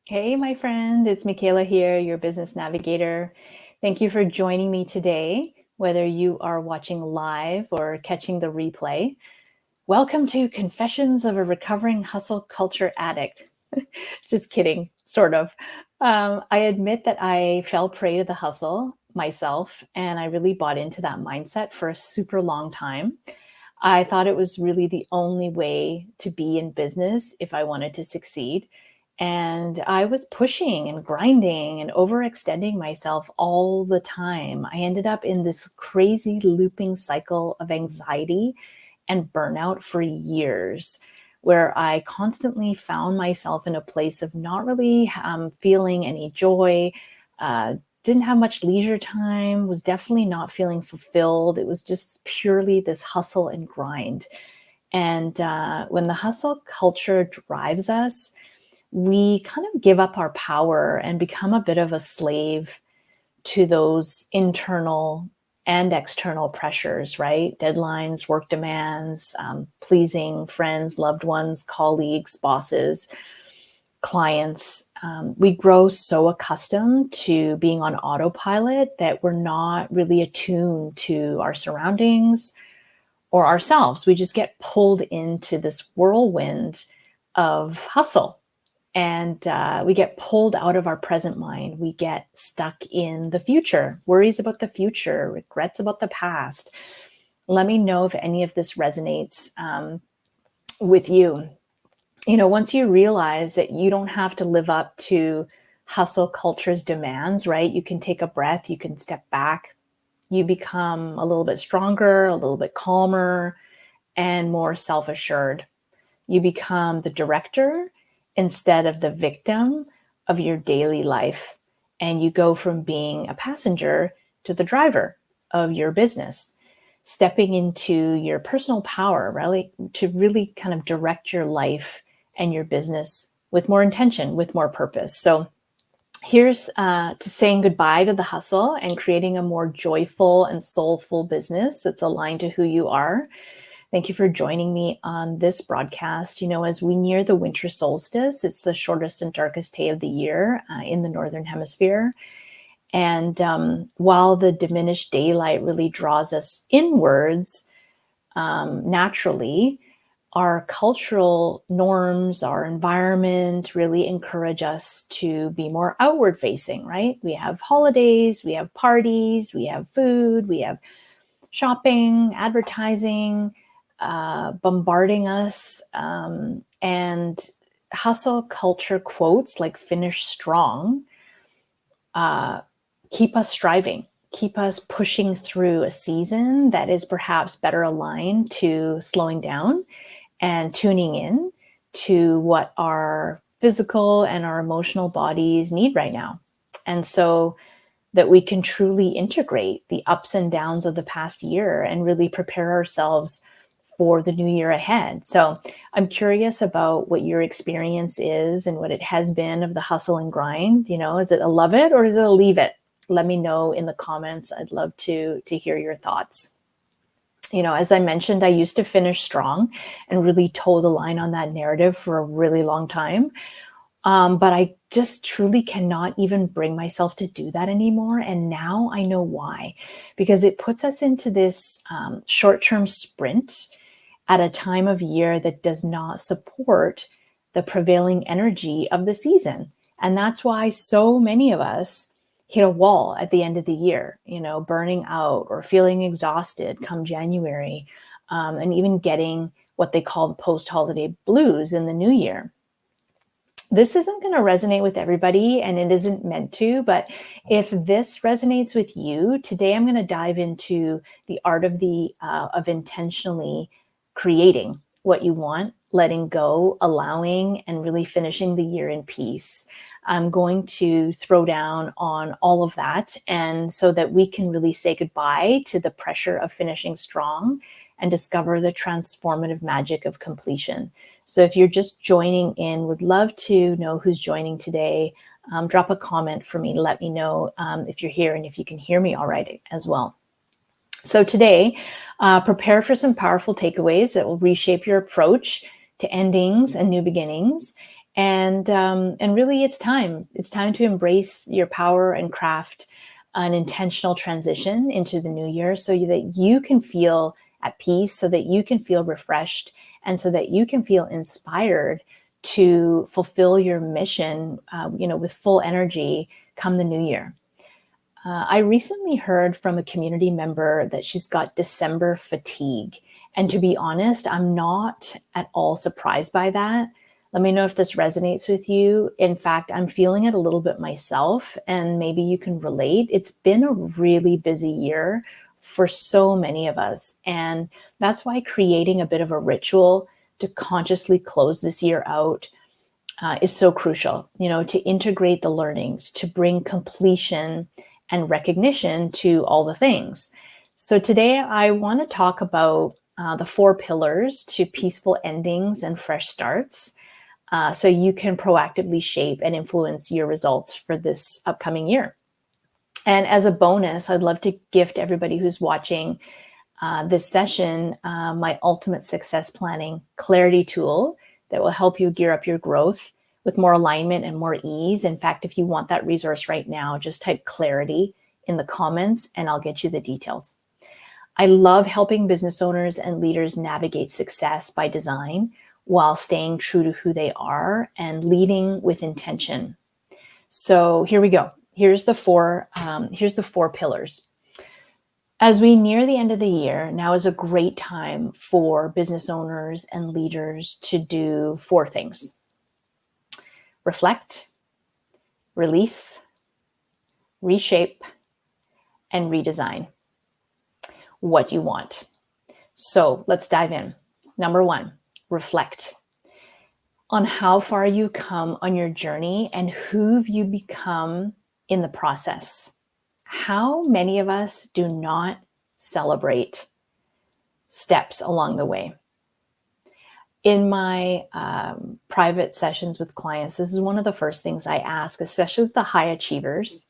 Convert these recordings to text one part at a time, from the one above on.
Hey, my friend, it's Michaela here, your business navigator. Thank you for joining me today, whether you are watching live or catching the replay. Welcome to Confessions of a Recovering Hustle Culture Addict. Just kidding, sort of. I admit that I fell prey to the hustle myself, and I really bought into that mindset for a super long time. I thought it was really the only way to be in business if I wanted to succeed. And I was pushing and grinding and overextending myself all the time. I ended up in this crazy looping cycle of anxiety and burnout for years, where I constantly found myself in a place of not really feeling any joy, uh, didn't have much leisure time, was definitely not feeling fulfilled. It was just purely this hustle and grind. And when the hustle culture drives us, we kind of give up our power and become a bit of a slave to those internal and external pressures, right? Deadlines, work demands, pleasing friends, loved ones, colleagues, bosses, clients. We grow so accustomed to being on autopilot that we're not really attuned to our surroundings or ourselves. We just get pulled into this whirlwind of hustle, and we get pulled out of our present mind. We get stuck in the future, worries about the future, regrets about the past. Let me know if any of this resonates with you. You know, once you realize that you don't have to live up to hustle culture's demands, right? You can take a breath, you can step back, you become a little bit stronger, a little bit calmer, and more self assured. You become the director instead of the victim of your daily life. And you go from being a passenger to the driver of your business, stepping into your personal power, really, to really kind of direct your life and your business with more intention, with more purpose. So here's to saying goodbye to the hustle and creating a more joyful and soulful business that's aligned to who you are. Thank you for joining me on this broadcast. You know, as we near the winter solstice, it's the shortest and darkest day of the year in the Northern Hemisphere. And while the diminished daylight really draws us inwards naturally, our cultural norms, our environment really encourage us to be more outward facing, right? We have holidays, we have parties, we have food, we have shopping, advertising, bombarding us. And hustle culture quotes like finish strong uh, keep us striving, keep us pushing through a season that is perhaps better aligned to slowing down and tuning in to what our physical and our emotional bodies need right now. And so that we can truly integrate the ups and downs of the past year and really prepare ourselves for the new year ahead. So I'm curious about what your experience is and what it has been of the hustle and grind. You know, is it a love it or is it a leave it? Let me know in the comments. I'd love to hear your thoughts. You know, as I mentioned, I used to finish strong and really toe the line on that narrative for a really long time. But I just truly cannot even bring myself to do that anymore. And now I know why, because it puts us into this short term sprint at a time of year that does not support the prevailing energy of the season. And that's why so many of us hit a wall at the end of the year, you know, burning out or feeling exhausted come January, and even getting what they call the post holiday blues in the new year. This isn't going to resonate with everybody and it isn't meant to, but if this resonates with you, today I'm going to dive into the art of intentionally creating what you want, letting go, allowing, and really finishing the year in peace. I'm going to throw down on all of that, and so that we can really say goodbye to the pressure of finishing strong and discover the transformative magic of completion. So if you're just joining in, would love to know who's joining today. Drop a comment for me. Let me know if you're here and if you can hear me all right as well. So today, prepare for some powerful takeaways that will reshape your approach to endings and new beginnings. And really, it's time. It's time to embrace your power and craft an intentional transition into the new year so that you can feel at peace, so that you can feel refreshed, and so that you can feel inspired to fulfill your mission, with full energy come the new year. I recently heard from a community member that she's got December fatigue. And to be honest, I'm not at all surprised by that. Let me know if this resonates with you. In fact, I'm feeling it a little bit myself, and maybe you can relate. It's been a really busy year for so many of us. And that's why creating a bit of a ritual to consciously close this year out is so crucial, to integrate the learnings, to bring completion and recognition to all the things. So today I want to talk about the 4 pillars to peaceful endings and fresh starts, so you can proactively shape and influence your results for this upcoming year. And as a bonus, I'd love to gift everybody who's watching this session my Ultimate Success Planning Clarity tool that will help you gear up your growth with more alignment and more ease. In fact, if you want that resource right now, just type clarity in the comments and I'll get you the details. I love helping business owners and leaders navigate success by design while staying true to who they are and leading with intention. So here we go. Here's the four pillars. As we near the end of the year, now is a great time for business owners and leaders to do 4 things: reflect, release, reshape, and redesign what you want. So let's dive in. Number 1, reflect on how far you come on your journey and who've you become in the process. How many of us do not celebrate steps along the way? In my private sessions with clients, this is one of the first things I ask, especially the high achievers,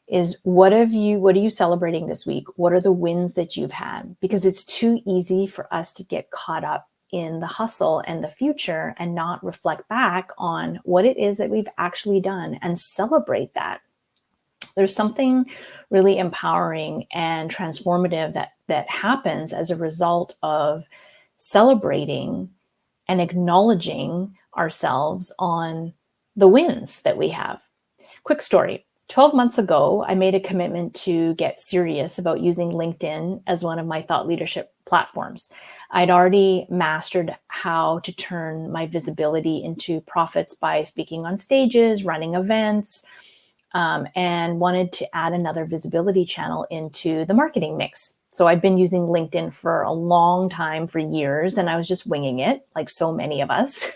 is what are you celebrating this week? What are the wins that you've had? Because it's too easy for us to get caught up in the hustle and the future and not reflect back on what it is that we've actually done and celebrate that. There's something really empowering and transformative that happens as a result of celebrating and acknowledging ourselves on the wins that we have. Quick story. 12 months ago, I made a commitment to get serious about using LinkedIn as one of my thought leadership platforms. I'd already mastered how to turn my visibility into profits by speaking on stages, running events, and wanted to add another visibility channel into the marketing mix. So I'd been using LinkedIn for a long time, for years, and I was just winging it, like so many of us,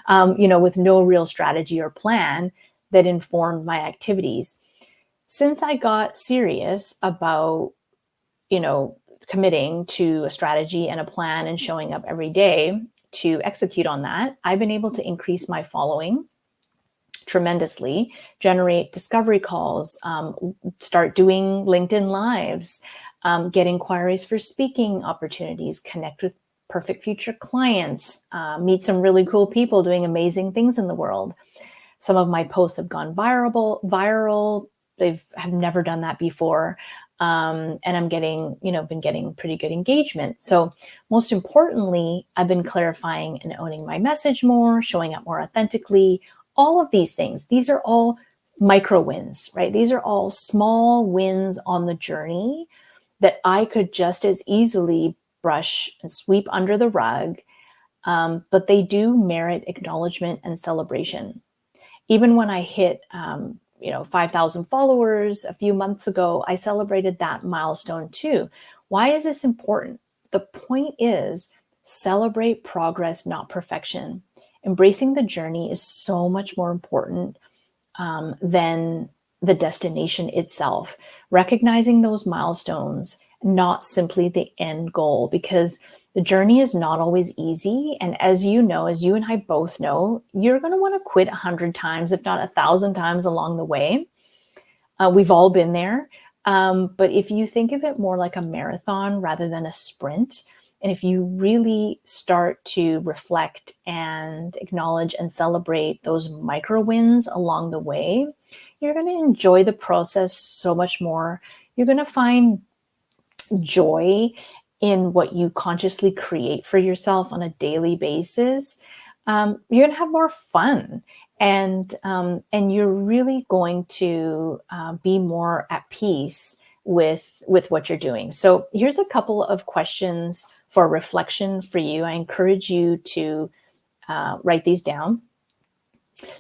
with no real strategy or plan that informed my activities. Since I got serious about, committing to a strategy and a plan and showing up every day to execute on that, I've been able to increase my following tremendously, generate discovery calls, start doing LinkedIn Lives, get inquiries for speaking opportunities, connect with perfect future clients, meet some really cool people doing amazing things in the world. Some of my posts have gone viral. Have never done that before. And I'm been getting pretty good engagement. So most importantly, I've been clarifying and owning my message more, showing up more authentically. All of these things, these are all micro wins, right? These are all small wins on the journey that I could just as easily brush and sweep under the rug. But they do merit acknowledgement and celebration. Even when I hit, 5,000 followers a few months ago, I celebrated that milestone too. Why is this important? The point is, celebrate progress, not perfection. Embracing the journey is so much more important than the destination itself. Recognizing those milestones, not simply the end goal, because the journey is not always easy. And as you and I both know, you're going to want to quit 100 times, if not 1,000 times along the way. We've all been there. But if you think of it more like a marathon rather than a sprint, And if you really start to reflect and acknowledge and celebrate those micro wins along the way, you're going to enjoy the process so much more. You're going to find joy in what you consciously create for yourself on a daily basis. You're going to have more fun, and you're really going to be more at peace with what you're doing. So here's a couple of questions for reflection for you. I encourage you to write these down.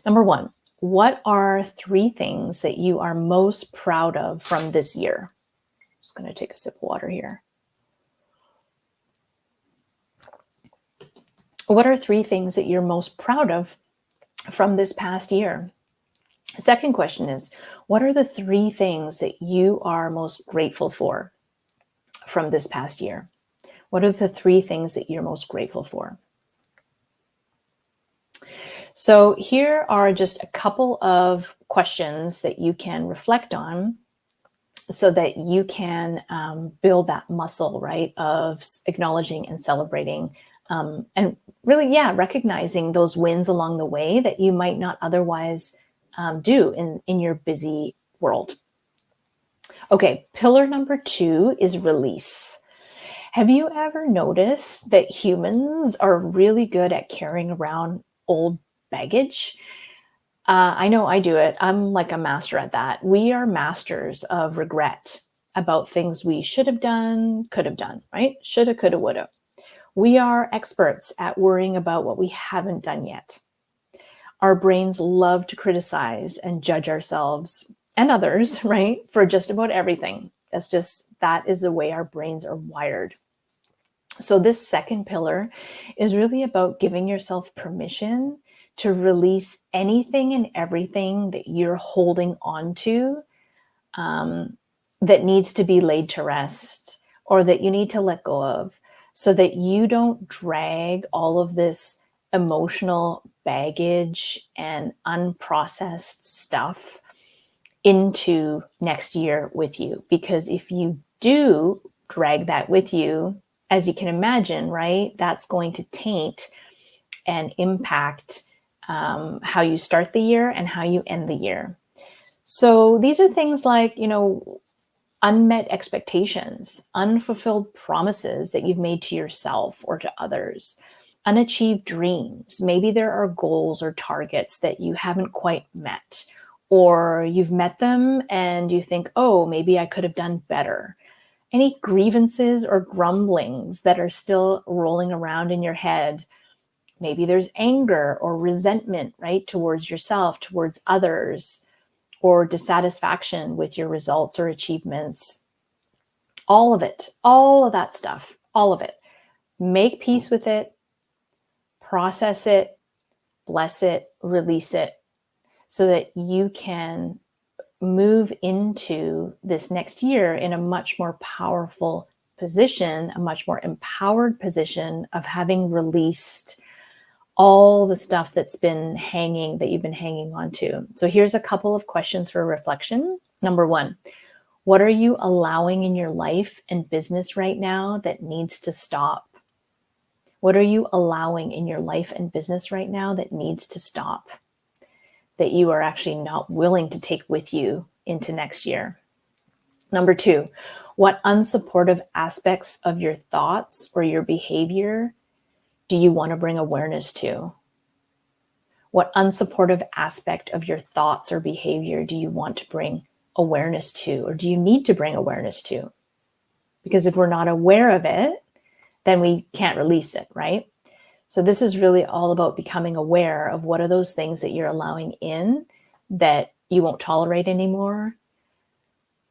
Number one, what are 3 things that you are most proud of from this year? I'm just going to take a sip of water here. What are 3 things that you're most proud of from this past year? Second question is, what are the 3 things that you are most grateful for from this past year? What are the 3 things that you're most grateful for? So here are just a couple of questions that you can reflect on so that you can build that muscle, right, of acknowledging and celebrating and really, recognizing those wins along the way that you might not otherwise do in your busy world. Okay, pillar number 2 is release. Have you ever noticed that humans are really good at carrying around old baggage? I know I do it. I'm like a master at that. We are masters of regret about things we should have done, could have done, right? Shoulda, coulda, woulda. We are experts at worrying about what we haven't done yet. Our brains love to criticize and judge ourselves and others, right, for just about everything. That is the way our brains are wired. So this second pillar is really about giving yourself permission to release anything and everything that you're holding on to that needs to be laid to rest or that you need to let go of, so that you don't drag all of this emotional baggage and unprocessed stuff into next year with you. Because if you do drag that with you, as you can imagine, right, that's going to taint and impact how you start the year and how you end the year. So these are things like, unmet expectations, unfulfilled promises that you've made to yourself or to others, unachieved dreams. Maybe there are goals or targets that you haven't quite met, or you've met them and you think, oh, maybe I could have done better. Any grievances or grumblings that are still rolling around in your head. Maybe there's anger or resentment, right, towards yourself, towards others, or dissatisfaction with your results or achievements. All of it, all of that stuff, all of it. Make peace with it, process it, bless it, release it, so that you can move into this next year in a much more powerful position, a much more empowered position of having released all the stuff that you've been hanging on to. So here's a couple of questions for reflection. Number 1, what are you allowing in your life and business right now that needs to stop? What are you allowing in your life and business right now that needs to stop, that you are actually not willing to take with you into next year? Number 2, what unsupportive aspects of your thoughts or your behavior do you want to bring awareness to? What unsupportive aspect of your thoughts or behavior do you want to bring awareness to, or do you need to bring awareness to? Because if we're not aware of it, then we can't release it, right? So this is really all about becoming aware of what are those things that you're allowing in that you won't tolerate anymore,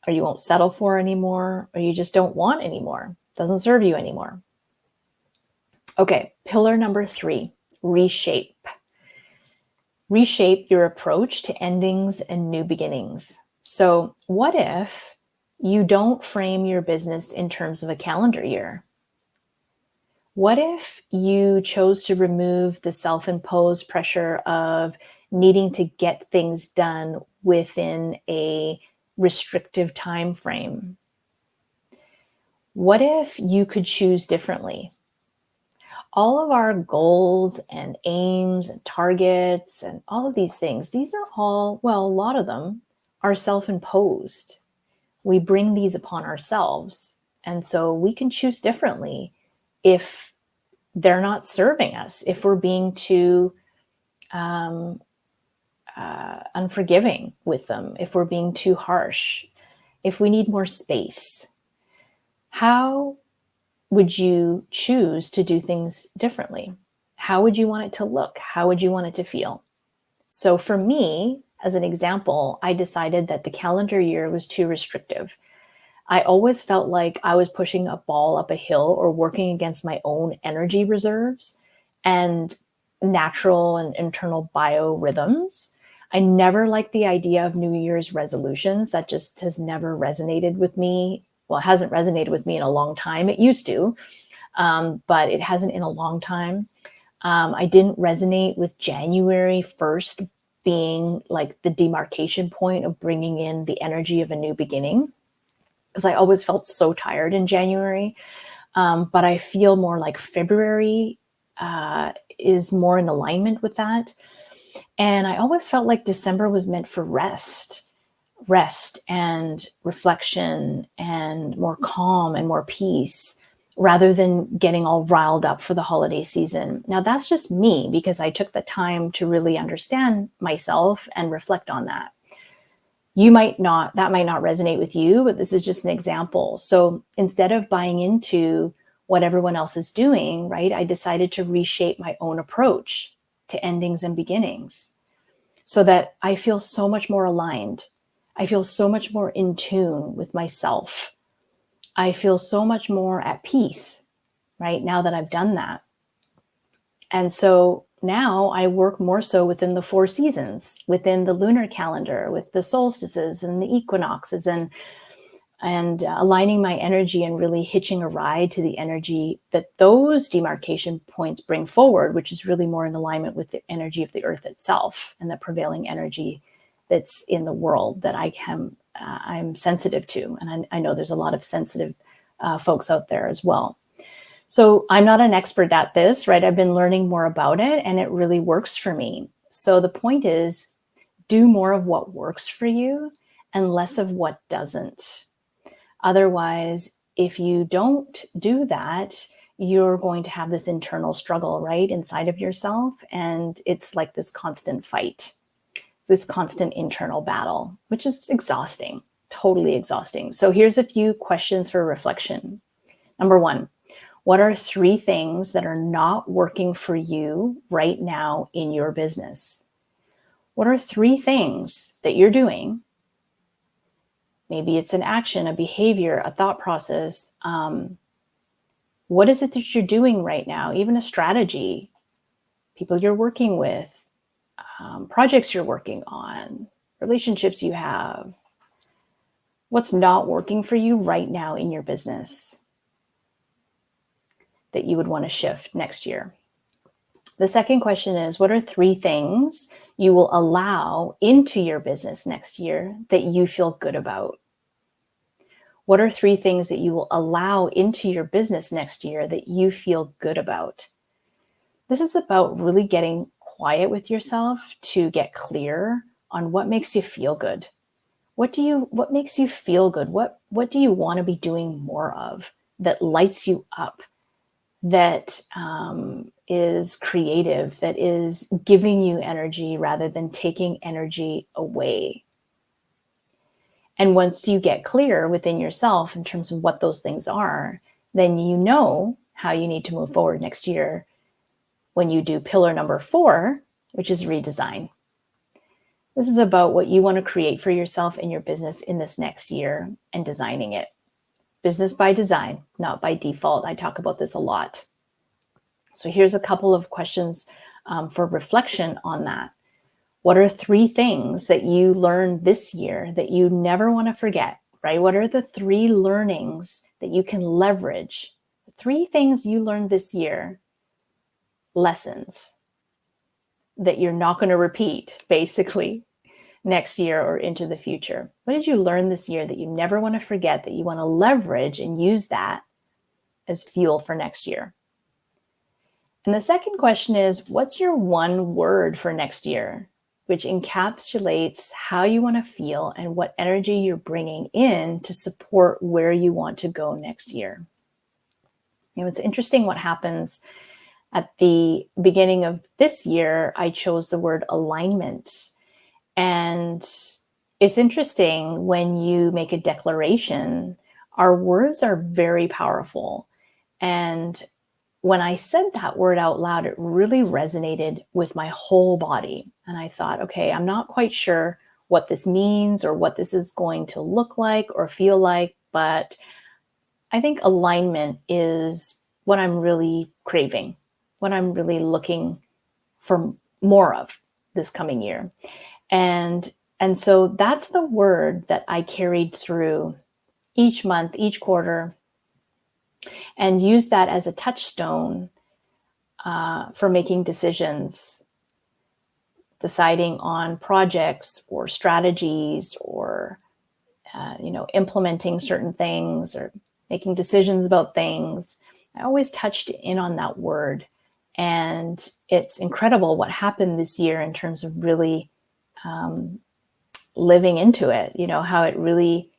or you won't settle for anymore, or you just don't want anymore. Doesn't serve you anymore. Okay, pillar number 3, reshape. Reshape your approach to endings and new beginnings. So what if you don't frame your business in terms of a calendar year? What if you chose to remove the self-imposed pressure of needing to get things done within a restrictive time frame? What if you could choose differently? all of our goals and aims and targets and all of these things, these are all, well, a lot of them are self-imposed. We bring these upon ourselves. And so we can choose differently if they're not serving us, if we're being too unforgiving with them, if we're being too harsh, if we need more space. How would you choose to do things differently? How would you want it to look? How would you want it to feel? So for me, as an example, I decided that the calendar year was too restrictive. I always felt like I was pushing a ball up a hill or working against my own energy reserves and natural and internal biorhythms. I never liked the idea of New Year's resolutions. That just has never resonated with me. Well, it hasn't resonated with me in a long time. It used to, but it hasn't in a long time. I didn't resonate with January 1st being like the demarcation point of bringing in the energy of a new beginning, because I always felt so tired in January. But I feel more like February is more in alignment with that. And I always felt like December was meant for rest and reflection and more calm and more peace, rather than getting all riled up for the holiday season. Now, that's just me because I took the time to really understand myself and reflect on that. That might not resonate with you, but this is just an example. So instead of buying into what everyone else is doing, right, I decided to reshape my own approach to endings and beginnings so that I feel so much more aligned. I feel so much more in tune with myself. I feel so much more at peace, right, now that I've done that. And so now I work more so within the 4 seasons, within the lunar calendar, with the solstices and the equinoxes, and aligning my energy and really hitching a ride to the energy that those demarcation points bring forward, which is really more in alignment with the energy of the earth itself and the prevailing energy that's in the world that I'm sensitive to. And I know there's a lot of sensitive folks out there as well. So I'm not an expert at this, right? I've been learning more about it and it really works for me. So the point is, do more of what works for you and less of what doesn't. Otherwise, if you don't do that, you're going to have this internal struggle, right, inside of yourself. And it's like this constant fight, this constant internal battle, which is exhausting, totally exhausting. So here's a few questions for reflection. Number 1, what are 3 things that are not working for you right now in your business? What are 3 things that you're doing? Maybe it's an action, a behavior, a thought process. What is it that you're doing right now? Even a strategy, people you're working with, projects you're working on, relationships you have. What's not working for you right now in your business that you would want to shift next year? The second question is, what are 3 things you will allow into your business next year that you feel good about? What are 3 things that you will allow into your business next year that you feel good about? This is about really getting quiet with yourself to get clear on what makes you feel good. What makes you feel good? What do you want to be doing more of that lights you up, that is creative, that is giving you energy rather than taking energy away? And once you get clear within yourself in terms of what those things are, then you know how you need to move forward next year when you do pillar number 4, which is redesign. This is about what you want to create for yourself and your business in this next year and designing it. Business by design, not by default. I talk about this a lot. So here's a couple of questions for reflection on that. What are 3 things that you learned this year that you never want to forget, right? What are the 3 learnings that you can leverage? 3 things you learned this year, lessons that you're not going to repeat, basically, next year or into the future. What did you learn this year that you never want to forget, that you want to leverage and use that as fuel for next year? And the second question is, what's your one word for next year, which encapsulates how you want to feel and what energy you're bringing in to support where you want to go next year? It's interesting what happens at the beginning of this year. I chose the word alignment. And it's interesting when you make a declaration, our words are very powerful. And when I said that word out loud, it really resonated with my whole body. And I thought, okay, I'm not quite sure what this means or what this is going to look like or feel like, but I think alignment is what I'm really craving, what I'm really looking for more of this coming year. And so that's the word that I carried through each month, each quarter, and used that as a touchstone for making decisions, deciding on projects or strategies or, implementing certain things or making decisions about things. I always touched in on that word. And it's incredible what happened this year in terms of really living into it, how it really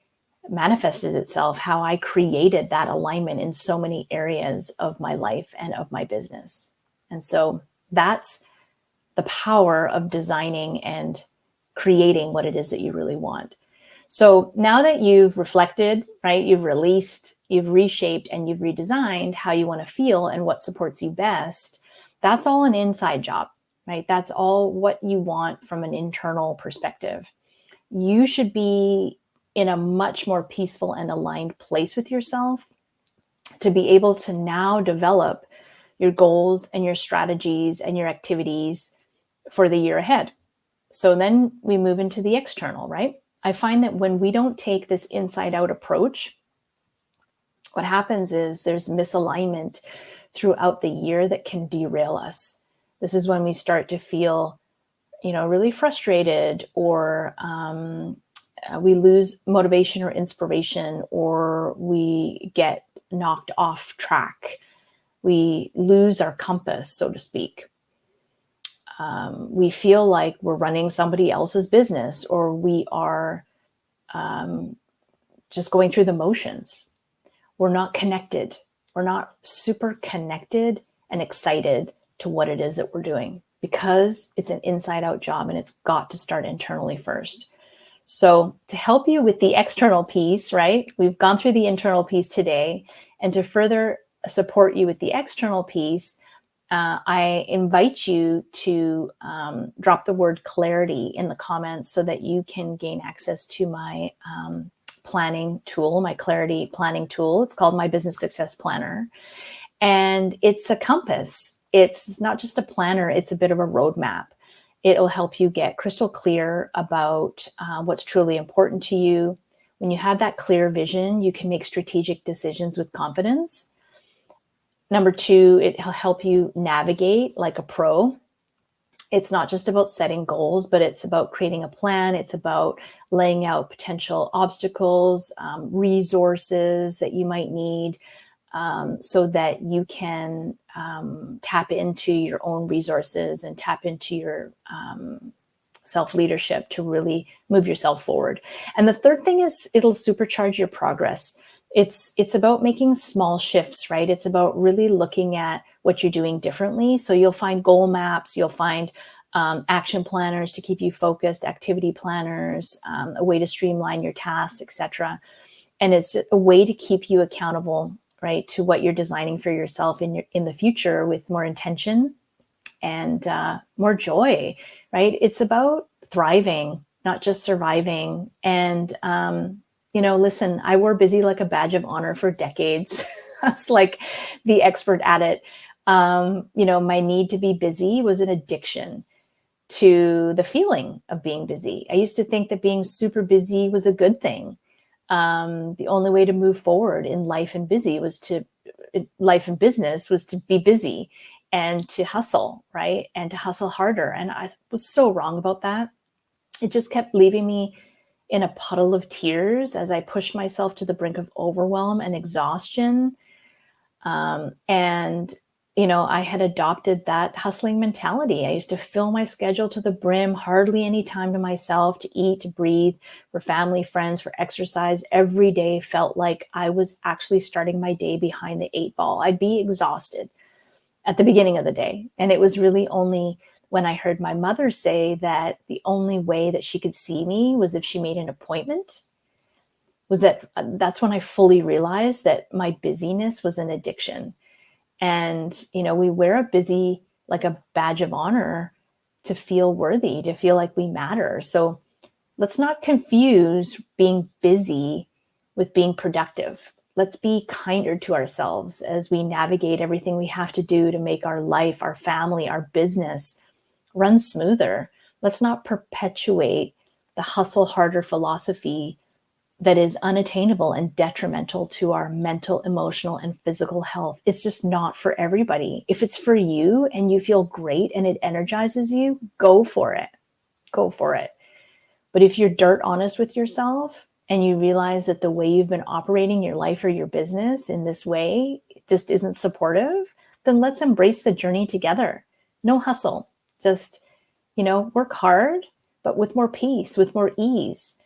manifested itself, how I created that alignment in so many areas of my life and of my business. And so that's the power of designing and creating what it is that you really want. So now that you've reflected, right, you've released, you've reshaped, and you've redesigned how you want to feel and what supports you best, that's all an inside job, right? That's all what you want from an internal perspective. You should be in a much more peaceful and aligned place with yourself to be able to now develop your goals and your strategies and your activities for the year ahead. So then we move into the external, right? I find that when we don't take this inside out approach, what happens is there's misalignment throughout the year that can derail us. This is when we start to feel, really frustrated, or we lose motivation or inspiration, or we get knocked off track. We lose our compass, so to speak. We feel like we're running somebody else's business, or we are just going through the motions. We're not connected. We're not super connected and excited to what it is that we're doing, because it's an inside out job and it's got to start internally first. So to help you with the external piece, right? We've gone through the internal piece today, and to further support you with the external piece, I invite you to drop the word clarity in the comments so that you can gain access to my planning tool, my clarity planning tool. It's called my Business Success Planner. And it's a compass. It's not just a planner, it's a bit of a roadmap. It'll help you get crystal clear about what's truly important to you. When you have that clear vision, you can make strategic decisions with confidence. Number two, it'll help you navigate like a pro. It's not just about setting goals, but it's about creating a plan. It's about laying out potential obstacles, resources that you might need, so that you can tap into your own resources and tap into your self-leadership to really move yourself forward. And the third thing is it'll supercharge your progress. It's about making small shifts, right? It's about really looking at what you're doing differently. So you'll find goal maps, you'll find action planners to keep you focused, activity planners, a way to streamline your tasks, etc. And it's a way to keep you accountable, right, to what you're designing for yourself in the future with more intention and more joy, right? It's about thriving, not just surviving. And listen, I wore busy like a badge of honor for decades. I was like the expert at it. My need to be busy was an addiction to the feeling of being busy. I used to think that being super busy was a good thing. The only way to move forward in life and life and business was to be busy and to hustle, right? And to hustle harder. And I was so wrong about that. It just kept leaving me in a puddle of tears as I pushed myself to the brink of overwhelm and exhaustion. And I had adopted that hustling mentality. I used to fill my schedule to the brim, hardly any time to myself, to eat, to breathe, for family, friends, for exercise. Every day felt like I was actually starting my day behind the eight ball. I'd be exhausted at the beginning of the day. And it was really only when I heard my mother say that the only way that she could see me was if she made an appointment, that's when I fully realized that my busyness was an addiction. And, we wear a busy like a badge of honor to feel worthy, to feel like we matter. So let's not confuse being busy with being productive. Let's be kinder to ourselves as we navigate everything we have to do to make our life, our family, our business run smoother. Let's not perpetuate the hustle harder philosophy that is unattainable and detrimental to our mental, emotional, and physical health. It's just not for everybody. If it's for you and you feel great and it energizes you, go for it. Go for it. But if you're dirt honest with yourself and you realize that the way you've been operating your life or your business in this way just isn't supportive, then let's embrace the journey together. No hustle. Just, work hard, but with more peace, with more ease,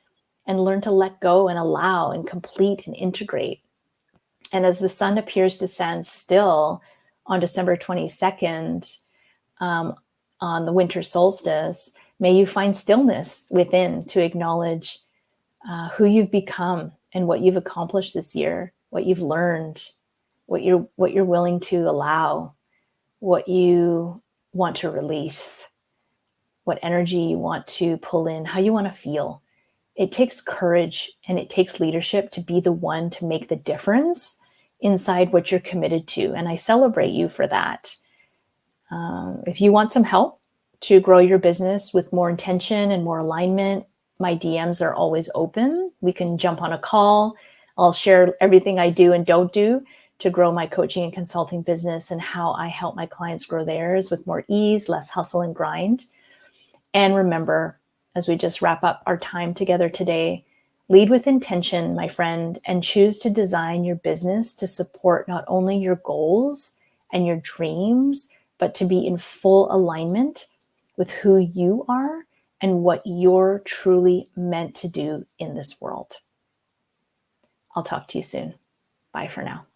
and learn to let go and allow and complete and integrate. And as the sun appears to stand still on December 22nd, on the winter solstice, may you find stillness within to acknowledge who you've become and what you've accomplished this year, what you've learned, what you're willing to allow, what you want to release, what energy you want to pull in, how you want to feel. It takes courage and it takes leadership to be the one to make the difference inside what you're committed to. And I celebrate you for that. If you want some help to grow your business with more intention and more alignment, my DMs are always open. We can jump on a call. I'll share everything I do and don't do to grow my coaching and consulting business and how I help my clients grow theirs with more ease, less hustle and grind. And remember, as we just wrap up our time together today, lead with intention, my friend, and choose to design your business to support not only your goals and your dreams, but to be in full alignment with who you are and what you're truly meant to do in this world. I'll talk to you soon. Bye for now.